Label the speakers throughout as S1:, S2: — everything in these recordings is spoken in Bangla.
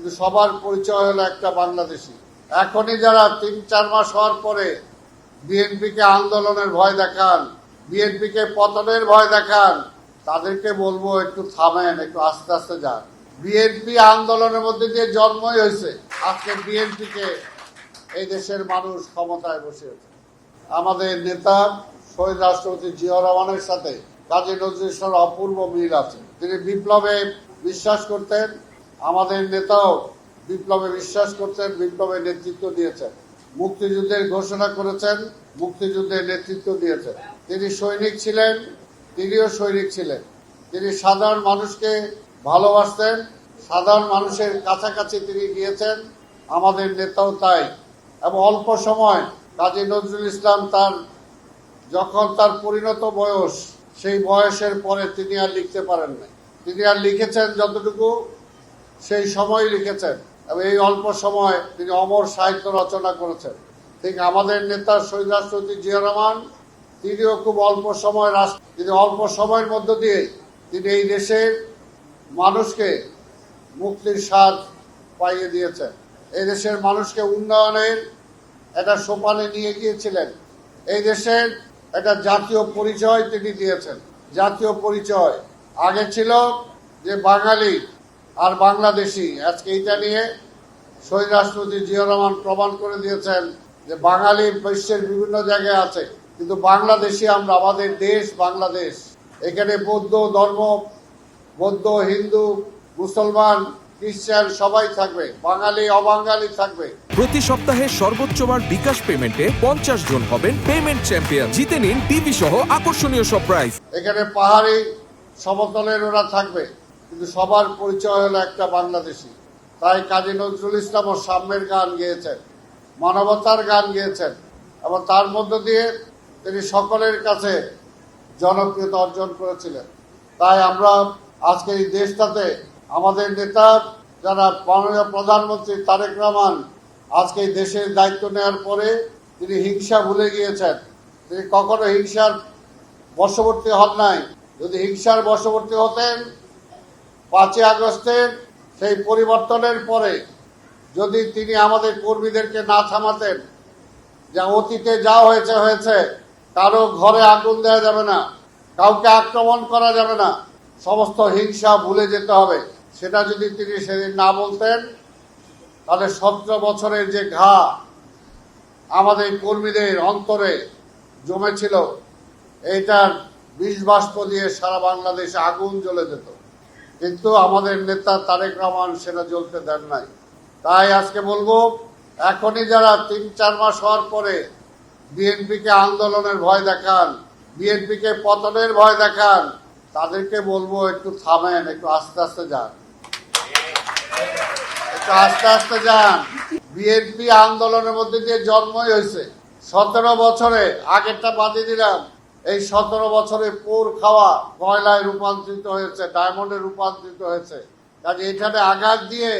S1: কিন্তু সবার পরিচয় হলো একটা বাংলাদেশি। এখনই যারা ৩-৪ মাস হওয়ার পরে বিএনপিকে আন্দোলনের ভয় দেখান, বিএনপিকে পতনের ভয় দেখান, তাদেরকে বলবো একটু থামেন, একটু আস্তে আস্তে যান। বিএনপি আন্দোলনের মধ্যে দিয়ে জন্মই হয়েছে। আজকে বিএনপিকে এই দেশের মানুষ ক্ষমতায় বসিয়েছে। আমাদের নেতা শহীদ রাষ্ট্রপতি জিয়াউর রহমানের সাথে কাজী নজরুল ইসলামের অপূর্ব মিল আছে। তিনি বিপ্লবে বিশ্বাস করতেন, আমাদের নেতাও বিপ্লবে বিশ্বাস করতেন, বিপ্লবে নেতৃত্ব দিয়েছেন, মুক্তিযুদ্ধের ঘোষণা করেছেন, মুক্তিযুদ্ধের নেতৃত্ব দিয়েছেন। তিনি সৈনিক ছিলেন, তিনিও সৈনিক ছিলেন। তিনি সাধারণ মানুষকে ভালোবাসতেন, সাধারণ মানুষের কাছাকাছি তিনি গিয়েছেন, আমাদের নেতাও তাই। এবং অল্প সময় কাজী নজরুল ইসলাম যখন তার পরিণত বয়স, সেই বয়সের পরে তিনি আর লিখতে পারেন নাই। তিনি আর লিখেছেন যতটুকু সেই সময় লিখেছেন, এবং এই অল্প সময় তিনি অমর সাহিত্য রচনা করেছেন। ঠিক আমাদের নেতা শহীদ রাষ্ট্রপতি জিয়াউর রহমান, তিনিও খুব অল্প সময়ের মধ্য দিয়ে তিনি এই দেশের মানুষকে মুক্তির স্বাদ পাইয়ে দিয়েছেন। এই দেশের মানুষকে উন্নয়নের একটা সোপানে নিয়ে গিয়েছিলেন। এই দেশের একটা জাতীয় পরিচয় তিনি দিয়েছেন। জাতীয় পরিচয় আগে ছিল যে বাঙালি আর বাংলাদেশি, আজকে এইটা নিয়ে শহীদ রাষ্ট্রপতি জিয়াউর রহমান প্রমাণ করে দিয়েছেন যে বাঙালি বিশ্বের বিভিন্ন জায়গায় আছে, কিন্তু বাংলাদেশি আমরা, আমাদের দেশ বাংলাদেশ। এখানে বৌদ্ধ ধর্ম, বৌদ্ধ, হিন্দু, মুসলমান, খ্রিস্টান সবাই থাকবে, বাঙালি অবাঙালি থাকবে।
S2: প্রতি সপ্তাহে সর্বোচ্চবার বিকাশ পেমেন্টে 50 জন হবেন পেমেন্ট চ্যাম্পিয়ন। জিতে নিন টিভি সহ আকর্ষণীয় সব প্রাইজ।
S1: এখানে পাহাড়ি সমতলের ওরা থাকবে, কিন্তু সবার পরিচয় হলো একটা বাংলাদেশি। তাই কাজী নজরুল ইসলাম ও সাম্যের গান গেয়েছেন, মানবতার গান গেয়েছেন, এবং তার মধ্য দিয়ে তিনি সকলের কাছে জনপ্রিয়তা অর্জন করেছিলেন। তাই আমরা আজকে এই দেশটাতে আমাদের নেতা যারা মাননীয় প্রধানমন্ত্রী তারেক রহমান আজকে এই দেশের দায়িত্ব নেওয়ার পরে তিনি হিংসা ভুলে গিয়েছেন। তিনি কখনো হিংসার বশবর্তী হন নাই। যদি হিংসার বশবর্তী হতেন, 5ই আগস্টের সেই পরিবর্তনের পরে যদি তিনি আমাদের কর্মীদেরকে না থামাতেন, যা অতীতে যা হয়েছে হয়েছে, কারো ঘরে আগুন দেওয়া যাবে না, কাউকে আক্রমণ করা যাবে না, সমস্ত হিংসা ভুলে যেতে হবে, সেটা যদি তিনি সেদিন না বলতেন, তাহলে 17 বছরের যে ঘা আমাদের কর্মীদের অন্তরে জমেছিল, এইটার বিষ বাষ্প দিয়ে সারা বাংলাদেশে আগুন জ্বলে যেত। কিন্তু আমাদের নেতা তারেক রহমান সেটা জ্বলতে দেন নাই। তাই আজকে বলবো, এখনই যারা 3-4 মাস হওয়ার পরে বিএনপিকে আন্দোলনের ভয় দেখান, বিএনপিকে পতনের ভয় দেখান, তাদেরকে বলবো একটু থামেন, একটু আস্তে আস্তে যান, একটু আস্তে আস্তে যান। বিএনপি আন্দোলনের মধ্যে দিয়ে জন্মই হয়েছে। 17 বছরে, আগেরটা বাদে দিলাম, এই 17 বছরে পোর খাওয়া কয়লায় রূপান্তরিত হয়েছে, ডায়মন্ডে রূপান্তরিত হয়েছে। কাজে এখানে আঘাত দিয়ে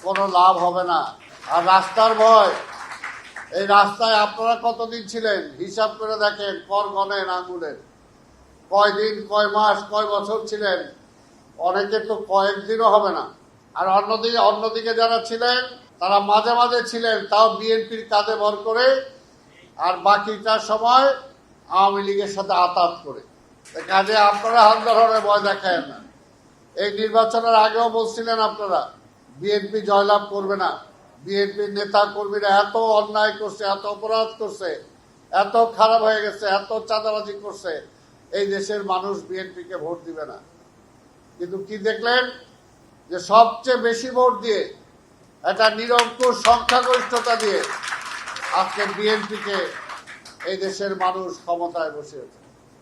S1: কোনো লাভ হবে না। আর রাস্তার ভয়, এই রাস্তায় আপনারা কতদিন ছিলেন হিসাব করে দেখেন, কর গণেন আঙুলের, কয়দিন, কয় মাস, কয় বছর ছিলেন। অনেকে তো কয়েকদিনও হবে না। আর অন্যদিকে যারা ছিলেন তারা মাঝে মাঝে ছিলেন, তাও বিএনপির কাঁধে ভর করে, আর বাকিটা সময় আওয়ামী লীগের সাথে আতাত করে। কাজে আপনারা আন্দোলনের ভয় দেখায় না। এই নির্বাচনের আগেও বলছিলেন আপনারা বিএনপি জয়লাভ করবে না, বিএনপির নেতা কর্মীরা এত অন্যায় করছে, এত অপরাধ করছে, এত খারাপ হয়ে গেছে, এত চাঁদাবাজি করছে, এই দেশের মানুষ বিএনপিকে ভোট দিবে না। কিন্তু কি দেখলেন, যে সবচেয়ে বেশি ভোট দিয়ে, একটা নিরঙ্কুশ সংখ্যাগরিষ্ঠতা দিয়ে আজকে বিএনপিকে এই দেশের মানুষ ক্ষমতায় বসিয়েছে।